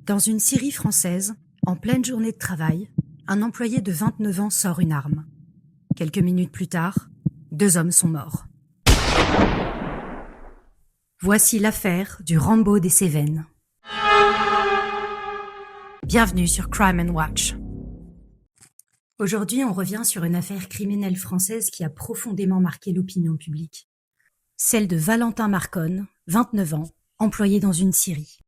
Dans une scierie française, en pleine journée de travail, un employé de 29 ans sort une arme. Quelques minutes plus tard, 2 hommes sont morts. Voici l'affaire du Rambo des Cévennes. Bienvenue sur Crime & Watch. Aujourd'hui, on revient sur une affaire criminelle française qui a profondément marqué l'opinion publique. Celle de Valentin Marconne, 29 ans, employé dans une scierie,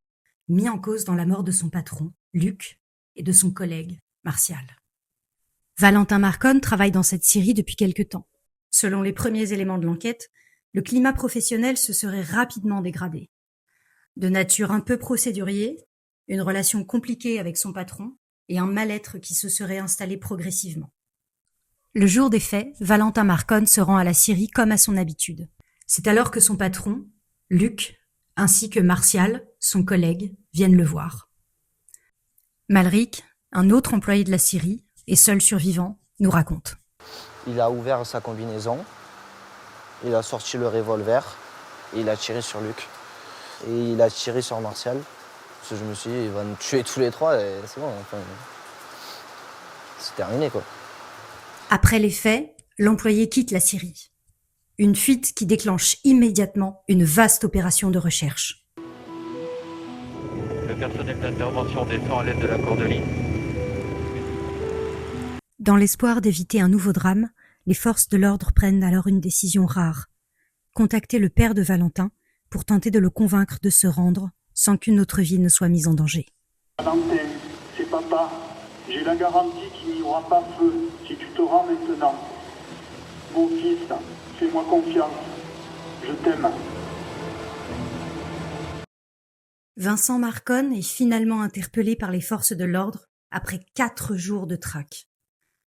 mis en cause dans la mort de son patron, Luc, et de son collègue, Martial. Valentin Marconne travaille dans cette scierie depuis quelque temps. Selon les premiers éléments de l'enquête, le climat professionnel se serait rapidement dégradé. De nature un peu procédurier, une relation compliquée avec son patron et un mal-être qui se serait installé progressivement. Le jour des faits, Valentin Marconne se rend à la scierie comme à son habitude. C'est alors que son patron, Luc, ainsi que Martial, son collègue, viennent le voir. Malric, un autre employé de la scierie et seul survivant, nous raconte. Il a ouvert sa combinaison, il a sorti le revolver et il a tiré sur Luc. Et il a tiré sur Martial. Parce que je me suis dit, il va nous tuer tous les trois et c'est bon, enfin, c'est terminé quoi. Après les faits, l'employé quitte la scierie. Une fuite qui déclenche immédiatement une vaste opération de recherche. Le personnel d'intervention descend à l'aide de la cordeline. Dans l'espoir d'éviter un nouveau drame, les forces de l'ordre prennent alors une décision rare. Contacter le père de Valentin pour tenter de le convaincre de se rendre sans qu'une autre vie ne soit mise en danger. Valentin, c'est papa. J'ai la garantie qu'il n'y aura pas feu si tu te rends maintenant. Mon fils, fais-moi confiance. Je t'aime. Vincent Marconne est finalement interpellé par les forces de l'ordre après 4 jours de traque.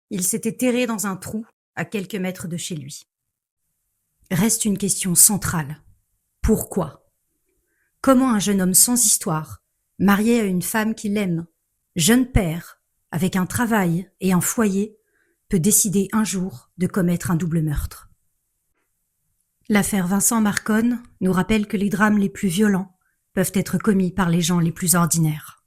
Il s'était terré dans un trou à quelques mètres de chez lui. Reste une question centrale. Pourquoi ? Comment un jeune homme sans histoire, marié à une femme qu'il aime, jeune père, avec un travail et un foyer, peut décider un jour de commettre un double meurtre ? L'affaire Vincent Marconne nous rappelle que les drames les plus violents peuvent être commis par les gens les plus ordinaires.